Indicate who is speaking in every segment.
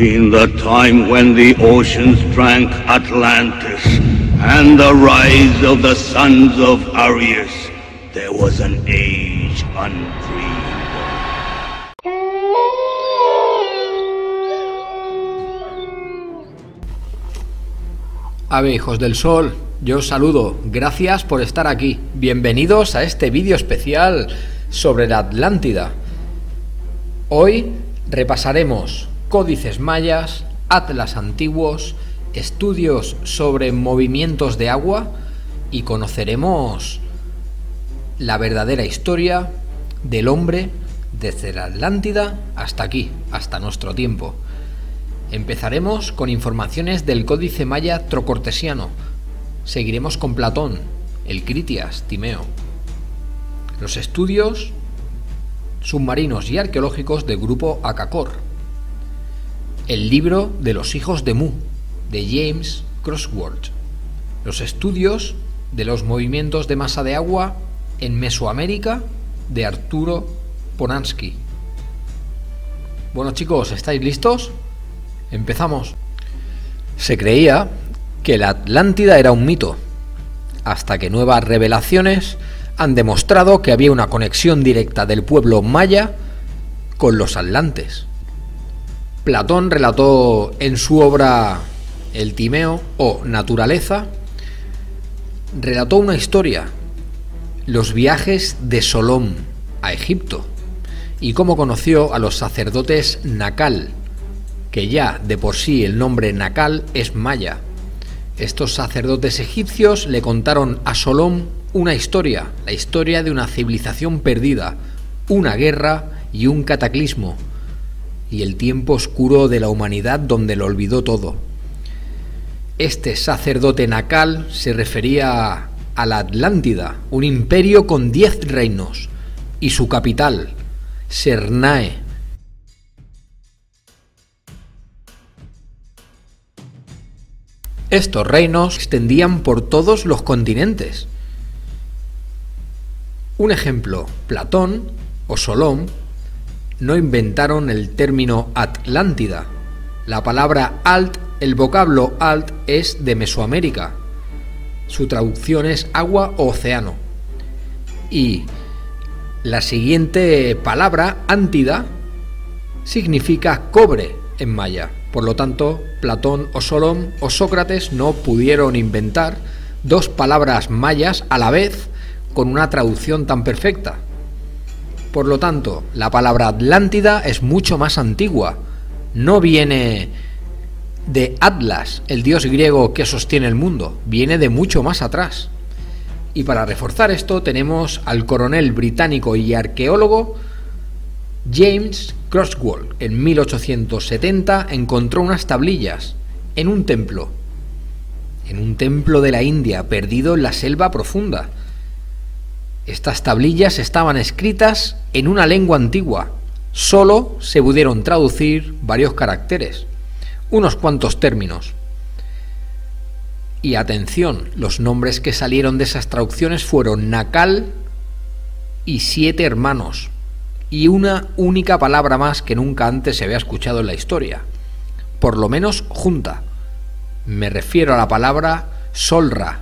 Speaker 1: In the time when the oceans drank Atlantis and the rise of the sons of Arius, there was an age undreamed.
Speaker 2: Ave, hijos del sol, yo os saludo, gracias por estar aquí. Bienvenidos a este vídeo especial sobre la Atlántida. Hoy repasaremos códices mayas, atlas antiguos, estudios sobre movimientos de agua y conoceremos la verdadera historia del hombre desde la Atlántida hasta aquí, hasta nuestro tiempo. Empezaremos con informaciones del Códice Maya Trocortesiano. Seguiremos con Platón, el Critias, Timeo. Los estudios submarinos y arqueológicos del grupo Akakor. El libro de los hijos de Mu, de James Crossworth. Los estudios de los movimientos de masa de agua en Mesoamérica, de Arturo Ponansky. Bueno chicos, ¿estáis listos? Empezamos. Se creía que la Atlántida era un mito, hasta que nuevas revelaciones han demostrado que había una conexión directa del pueblo maya con los atlantes. Platón relató en su obra El Timeo o Naturaleza, relató una historia, los viajes de Solón a Egipto, y cómo conoció a los sacerdotes Nakal, que ya de por sí el nombre Nakal es maya. Estos sacerdotes egipcios le contaron a Solón una historia, la historia de una civilización perdida, una guerra y un cataclismo, y el tiempo oscuro de la humanidad donde lo olvidó todo. Este sacerdote Nakal se refería a la Atlántida, un imperio con 10 reinos, y su capital, Sernae. Estos reinos se extendían por todos los continentes. Un ejemplo, Platón o Solón no inventaron el término Atlántida. La palabra alt, el vocablo alt es de Mesoamérica. Su traducción es agua o océano. Y la siguiente palabra, ántida, significa cobre en maya. Por lo tanto, Platón o Solón o Sócrates no pudieron inventar dos palabras mayas a la vez con una traducción tan perfecta. Por lo tanto, la palabra Atlántida es mucho más antigua. No viene de Atlas, el dios griego que sostiene el mundo, viene de mucho más atrás. Y para reforzar esto tenemos al coronel británico y arqueólogo James Crossworth. En 1870 encontró unas tablillas en un templo de la India, perdido en la selva profunda. Estas tablillas estaban escritas en una lengua antigua. Solo se pudieron traducir varios caracteres, unos cuantos términos. Y atención, los nombres que salieron de esas traducciones fueron Nakal y 7 hermanos, y una única palabra más que nunca antes se había escuchado en la historia, por lo menos junta. Me refiero a la palabra Solra.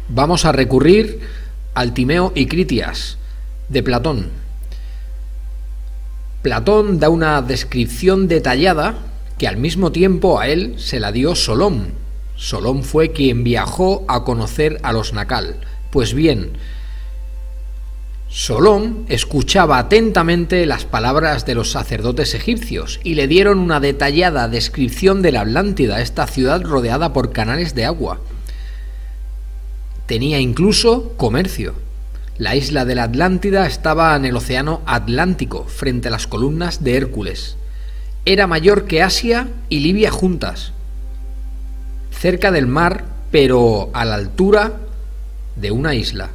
Speaker 2: Vamos a recurrir al Timeo y Critias de Platón. Platón da una descripción detallada que al mismo tiempo a él se la dio Solón. Solón fue quien viajó a conocer a los Nakal. Pues bien, Solón escuchaba atentamente las palabras de los sacerdotes egipcios y le dieron una detallada descripción de la Atlántida, esta ciudad rodeada por canales de agua. Tenía incluso comercio. La isla de la Atlántida estaba en el océano Atlántico, frente a las columnas de Hércules. Era mayor que Asia y Libia juntas, cerca del mar, pero a la altura de una isla.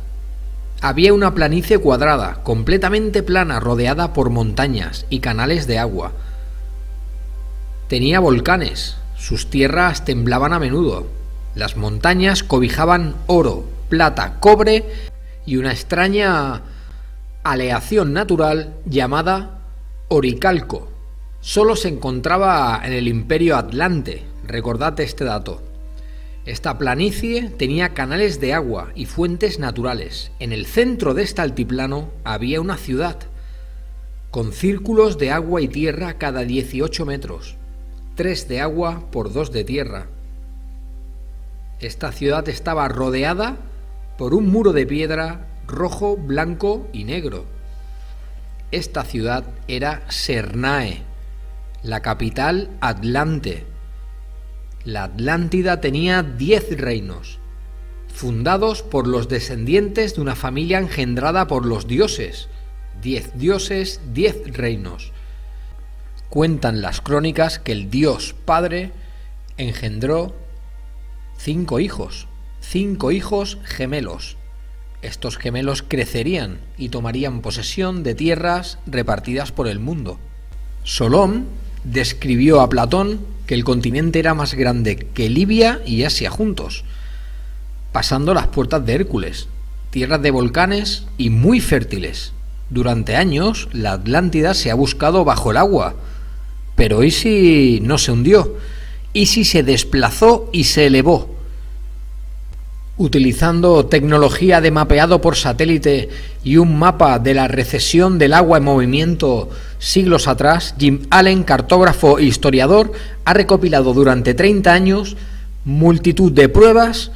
Speaker 2: Había una planicie cuadrada, completamente plana, rodeada por montañas y canales de agua. Tenía volcanes, sus tierras temblaban a menudo. Las montañas cobijaban oro, plata, cobre y una extraña aleación natural llamada oricalco. solo se encontraba en el Imperio Atlante. Recordad este dato. Esta planicie tenía canales de agua y fuentes naturales. En el centro de este altiplano había una ciudad, con círculos de agua y tierra cada 18 metros, 3 de agua por 2 de tierra. Esta ciudad estaba rodeada por un muro de piedra rojo, blanco y negro. Esta ciudad era Sernae, la capital Atlante. La Atlántida tenía 10 reinos, fundados por los descendientes de una familia engendrada por los dioses. 10 dioses, 10 reinos. Cuentan las crónicas que el dios padre engendró 5 hijos gemelos. Estos gemelos crecerían y tomarían posesión de tierras repartidas por el mundo. Solón describió a Platón que el continente era más grande que Libia y Asia juntos, pasando las puertas de Hércules, tierras de volcanes y muy fértiles. Durante años la Atlántida se ha buscado bajo el agua, pero ¿y si no se hundió? ¿Y si se desplazó y se elevó? Utilizando tecnología de mapeado por satélite y un mapa de la recesión del agua en movimiento siglos atrás, Jim Allen, cartógrafo e historiador, ha recopilado durante 30 años multitud de pruebas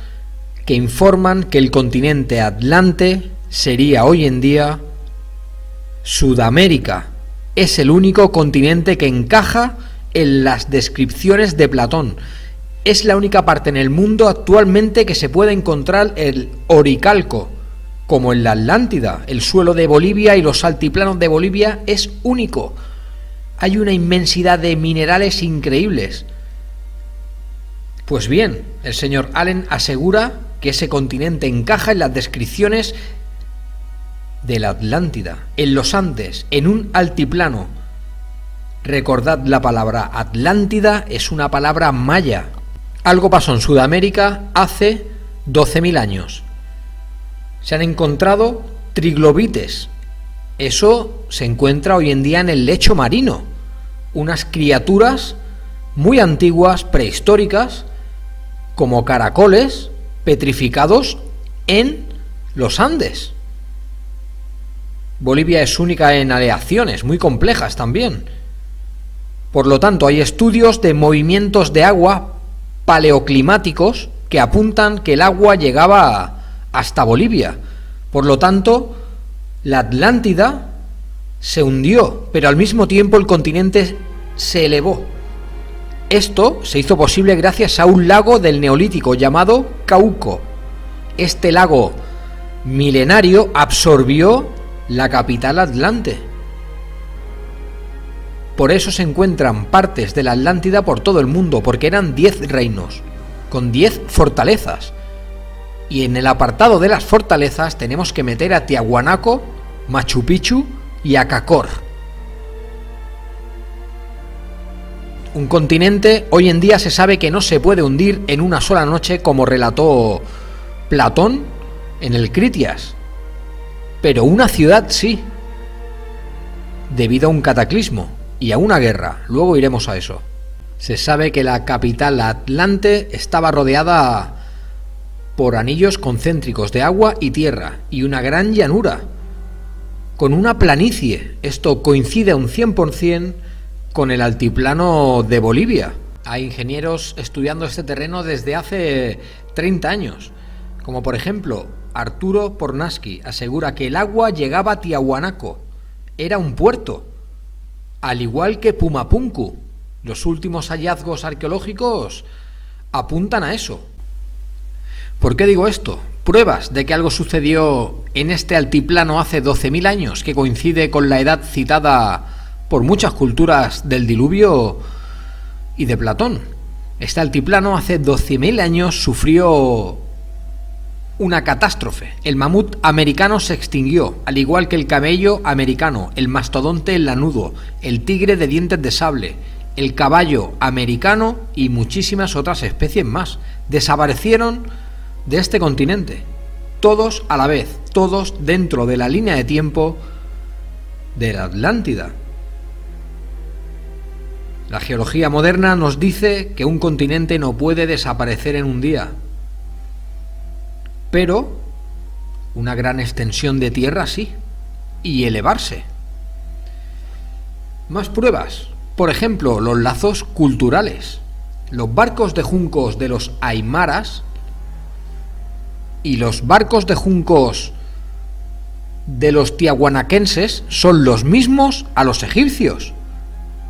Speaker 2: que informan que el continente Atlante sería hoy en día Sudamérica. Es el único continente que encaja en las descripciones de Platón. Es la única parte en el mundo actualmente que se puede encontrar el oricalco, como en la Atlántida. El suelo de Bolivia y los altiplanos de Bolivia es único. Hay una inmensidad de minerales increíbles. Pues bien, el señor Allen asegura que ese continente encaja en las descripciones de la Atlántida, en los Andes, en un altiplano. Recordad, la palabra Atlántida es una palabra maya. Algo pasó en Sudamérica hace 12.000 años. Se han encontrado triglobites. Eso se encuentra hoy en día en el lecho marino. Unas criaturas muy antiguas, prehistóricas, como caracoles petrificados en los Andes. Bolivia es única en aleaciones, muy complejas también. Por lo tanto, hay estudios de movimientos de agua paleoclimáticos que apuntan que el agua llegaba hasta Bolivia. Por lo tanto, la Atlántida se hundió, pero al mismo tiempo el continente se elevó. Esto se hizo posible gracias a un lago del Neolítico llamado Cauco. Este lago milenario absorbió la capital Atlante. Por eso se encuentran partes de la Atlántida por todo el mundo, porque eran 10 reinos, con 10 fortalezas. Y en el apartado de las fortalezas tenemos que meter a Tiahuanaco, Machu Picchu y Acacor. Un continente hoy en día se sabe que no se puede hundir en una sola noche, como relató Platón en el Critias. Pero una ciudad sí, debido a un cataclismo y a una guerra. Luego iremos a eso. Se sabe que la capital Atlante estaba rodeada por anillos concéntricos de agua y tierra y una gran llanura, con una planicie. Esto coincide un 100% con el altiplano de Bolivia. Hay ingenieros estudiando este terreno desde hace 30 años, como por ejemplo Arturo Pornaski asegura que el agua llegaba a Tiahuanaco, era un puerto, al igual que Pumapunku. Los últimos hallazgos arqueológicos apuntan a eso. ¿Por qué digo esto? Pruebas de que algo sucedió en este altiplano hace 12.000 años, que coincide con la edad citada por muchas culturas del diluvio y de Platón. Este altiplano hace 12.000 años sufrió una catástrofe. El mamut americano se extinguió, al igual que el camello americano, el mastodonte lanudo, el tigre de dientes de sable, el caballo americano y muchísimas otras especies más. Desaparecieron de este continente, todos a la vez, todos dentro de la línea de tiempo de la Atlántida. La geología moderna nos dice que un continente no puede desaparecer en un día, pero una gran extensión de tierra sí, y elevarse. Más pruebas, por ejemplo, los lazos culturales. Los barcos de juncos de los aymaras y los barcos de juncos de los tiahuanaquenses son los mismos a los egipcios.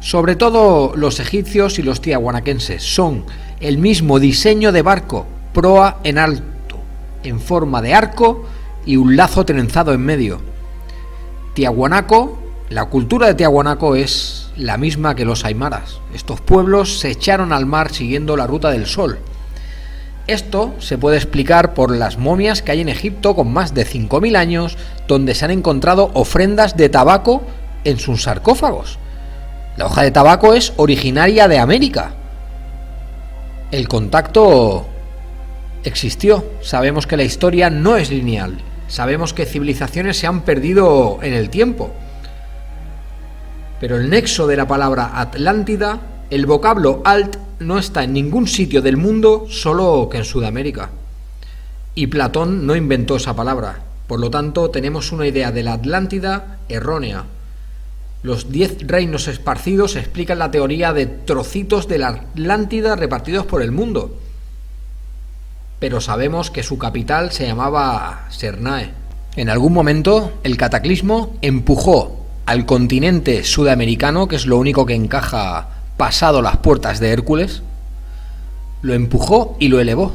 Speaker 2: Sobre todo los egipcios y los tiahuanaquenses son el mismo diseño de barco, proa en alto, en forma de arco y un lazo trenzado en medio. Tiahuanaco, la cultura de Tiahuanaco es la misma que los aymaras. Estos pueblos se echaron al mar siguiendo la ruta del sol. Esto se puede explicar por las momias que hay en Egipto con más de 5000 años, donde se han encontrado ofrendas de tabaco en sus sarcófagos. La hoja de tabaco es originaria de América. El contacto existió. Sabemos que la historia no es lineal. Sabemos que civilizaciones se han perdido en el tiempo. Pero el nexo de la palabra Atlántida, el vocablo Alt, no está en ningún sitio del mundo, solo que en Sudamérica. Y Platón no inventó esa palabra. Por lo tanto, tenemos una idea de la Atlántida errónea. Los 10 reinos esparcidos explican la teoría de trocitos de la Atlántida repartidos por el mundo. Pero sabemos que su capital se llamaba Sernae. En algún momento, el cataclismo empujó al continente sudamericano, que es lo único que encaja pasado las puertas de Hércules, lo empujó y lo elevó.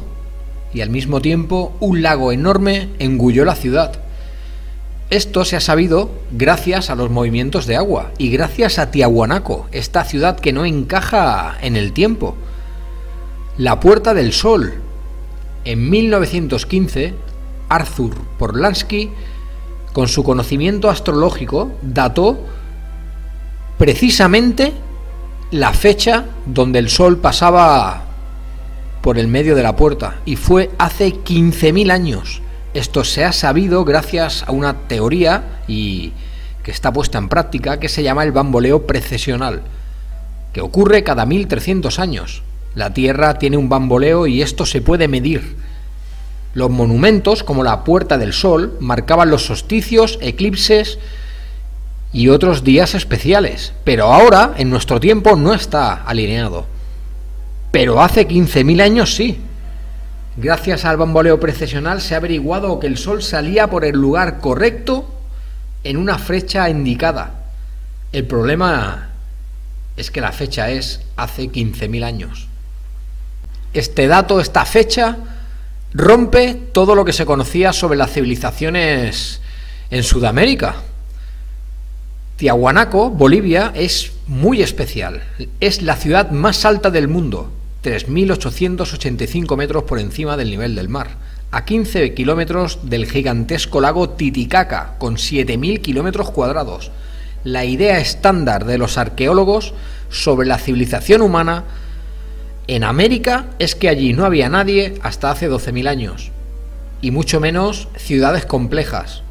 Speaker 2: Y al mismo tiempo, un lago enorme engulló la ciudad. Esto se ha sabido gracias a los movimientos de agua y gracias a Tiahuanaco, esta ciudad que no encaja en el tiempo. La Puerta del Sol. En 1915, Arthur Porlansky, con su conocimiento astrológico, dató precisamente la fecha donde el Sol pasaba por el medio de la puerta, y fue hace 15.000 años. Esto se ha sabido gracias a una teoría y que está puesta en práctica, que se llama el bamboleo precesional, que ocurre cada 1300 años. La Tierra tiene un bamboleo y esto se puede medir. Los monumentos, como la Puerta del Sol, marcaban los solsticios, eclipses y otros días especiales, pero ahora, en nuestro tiempo, no está alineado. Pero hace 15.000 años sí. Gracias al bamboleo precesional se ha averiguado que el Sol salía por el lugar correcto en una fecha indicada. El problema es que la fecha es hace 15.000 años. Este dato, esta fecha, rompe todo lo que se conocía sobre las civilizaciones en Sudamérica. Tiahuanaco, Bolivia, es muy especial. Es la ciudad más alta del mundo, 3.885 metros por encima del nivel del mar, a 15 kilómetros del gigantesco lago Titicaca, con 7.000 kilómetros cuadrados. La idea estándar de los arqueólogos sobre la civilización humana en América es que allí no había nadie hasta hace 12.000 años, y mucho menos ciudades complejas.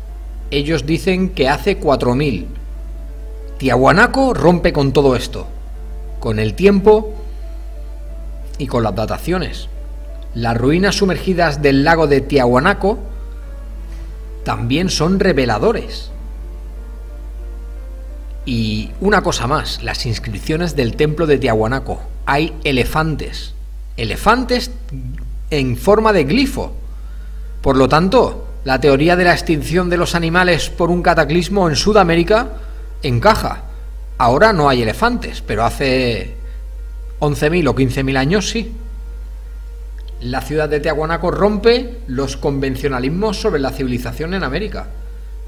Speaker 2: Ellos dicen que hace 4.000. Tiahuanaco rompe con todo esto, con el tiempo y con las dataciones. Las ruinas sumergidas del lago de Tiahuanaco también son reveladores. Y una cosa más, las inscripciones del templo de Tiahuanaco. Hay elefantes en forma de glifo. Por lo tanto, la teoría de la extinción de los animales por un cataclismo en Sudamérica encaja. Ahora no hay elefantes, pero hace 11.000 o 15.000 años sí. La ciudad de Tiahuanaco rompe los convencionalismos sobre la civilización en América,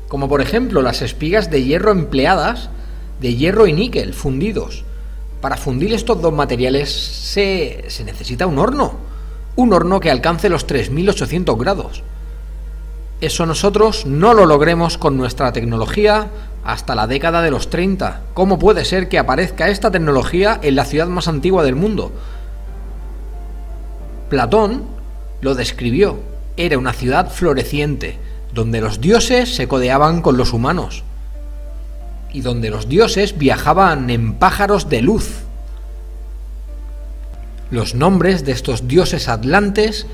Speaker 2: como por ejemplo las espigas de hierro empleadas, de hierro y níquel fundidos. Para fundir estos dos materiales se necesita un horno que alcance los 3.800 grados. Eso nosotros no lo logremos con nuestra tecnología hasta la década de los 30. ¿Cómo puede ser que aparezca esta tecnología en la ciudad más antigua del mundo? Platón lo describió. Era una ciudad floreciente, donde los dioses se codeaban con los humanos y donde los dioses viajaban en pájaros de luz. Los nombres de estos dioses atlantes,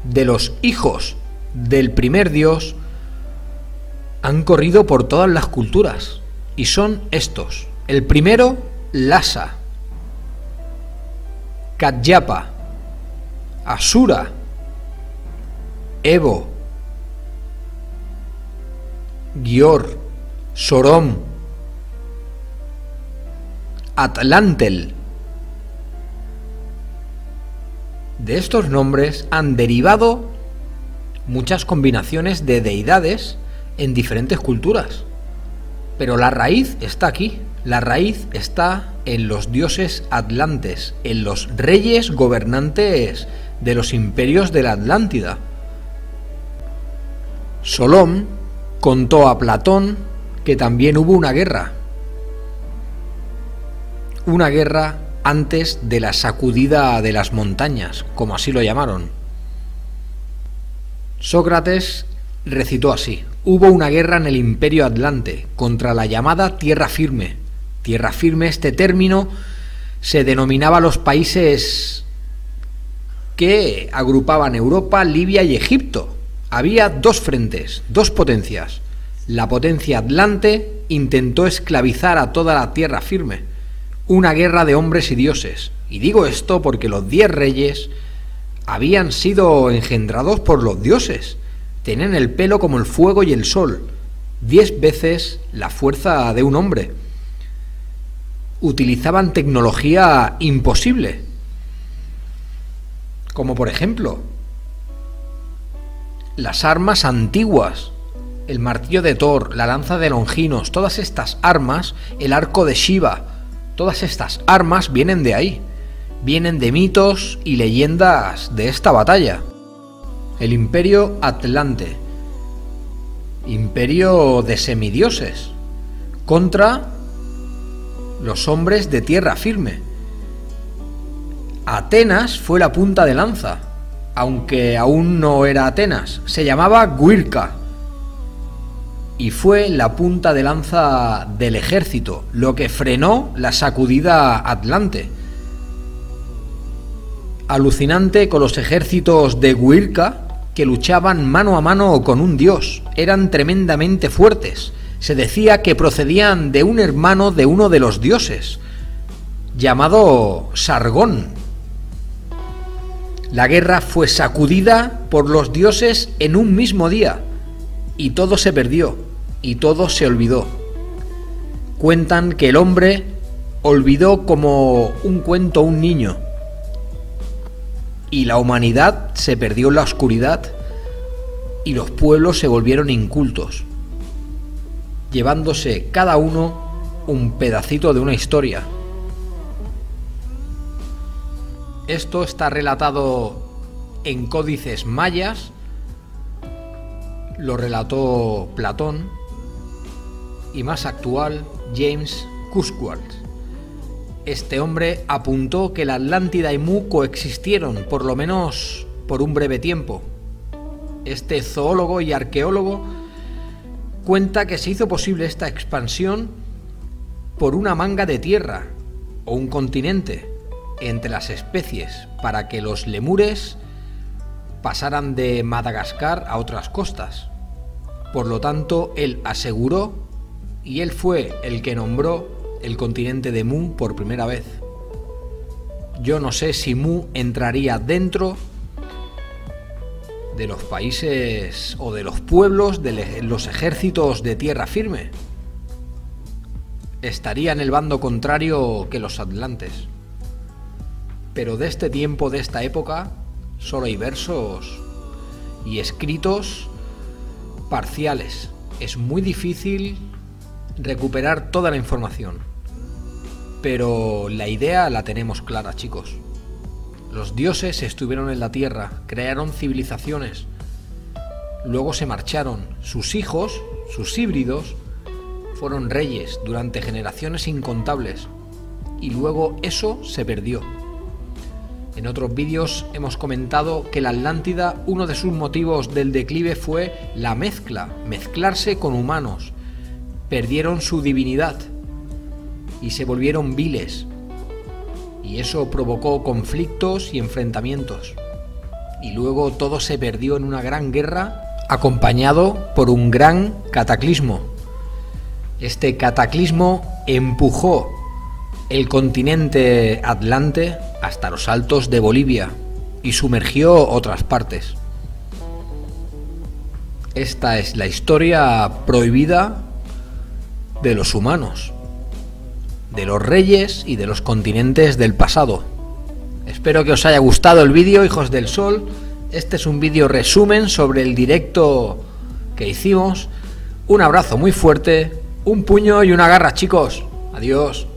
Speaker 2: de los hijos del primer dios, han corrido por todas las culturas y son estos. El primero, Lhasa, Katyapa, Asura, Evo, Gior, Sorom, Atlantel. De estos nombres han derivado muchas combinaciones de deidades en diferentes culturas. Pero la raíz está aquí. La raíz está en los dioses atlantes, en los reyes gobernantes de los imperios de la Atlántida. Solón contó a Platón que también hubo una guerra antes de la sacudida de las montañas, como así lo llamaron. Sócrates recitó así: hubo una guerra en el Imperio Atlante contra la llamada Tierra Firme. Tierra Firme, este término se denominaba a los países que agrupaban Europa, Libia y Egipto. Había dos frentes, dos potencias. La potencia Atlante intentó esclavizar a toda la Tierra Firme. Una guerra de hombres y dioses. Y digo esto porque los 10 reyes habían sido engendrados por los dioses. Tenían el pelo como el fuego y el sol, 10 veces la fuerza de un hombre. Utilizaban tecnología imposible, como por ejemplo las armas antiguas, el martillo de Thor, la lanza de Longinos, todas estas armas, el arco de Shiva, todas estas armas vienen de ahí, vienen de mitos y leyendas de esta batalla. El Imperio Atlante, imperio de semidioses, contra los hombres de Tierra Firme. Atenas fue la punta de lanza, aunque aún no era Atenas, se llamaba Guirca, y fue la punta de lanza del ejército, lo que frenó la sacudida atlante. Alucinante con los ejércitos de Guirca, que luchaban mano a mano con un dios, eran tremendamente fuertes. Se decía que procedían de un hermano de uno de los dioses, llamado Sargón. La guerra fue sacudida por los dioses en un mismo día, y todo se perdió, y todo se olvidó. Cuentan que el hombre olvidó como un cuento a un niño, y la humanidad se perdió en la oscuridad, y los pueblos se volvieron incultos, llevándose cada uno un pedacito de una historia. Esto está relatado en códices mayas, lo relató Platón, y más actual, James Cusquart. Este hombre apuntó que la Atlántida y Mu coexistieron, por lo menos por un breve tiempo. Este zoólogo y arqueólogo cuenta que se hizo posible esta expansión por una manga de tierra o un continente entre las especies para que los lemures pasaran de Madagascar a otras costas. Por lo tanto, él aseguró, y él fue el que nombró el continente de Mu por primera vez. Yo no sé si Mu entraría dentro de los países o de los pueblos de los ejércitos de Tierra Firme. Estaría en el bando contrario que los atlantes. Pero de este tiempo, de esta época, solo hay versos y escritos parciales. Es muy difícil recuperar toda la información, pero la idea la tenemos clara, chicos. Los dioses estuvieron en la tierra, crearon civilizaciones, luego se marcharon. Sus hijos, sus híbridos, fueron reyes durante generaciones incontables, y luego eso se perdió. En otros vídeos hemos comentado que la Atlántida, uno de sus motivos del declive fue la mezcla, mezclarse con humanos. Perdieron su divinidad y se volvieron viles. y eso provocó conflictos y enfrentamientos. Y luego todo se perdió en una gran guerra, acompañado por un gran cataclismo. Este cataclismo empujó el continente Atlante hasta los altos de Bolivia y sumergió otras partes. Esta es la historia prohibida de los humanos, de los reyes y de los continentes del pasado. Espero que os haya gustado el vídeo, hijos del sol. Este es un vídeo resumen sobre el directo que hicimos. Un abrazo muy fuerte, un puño y una garra, chicos. Adiós.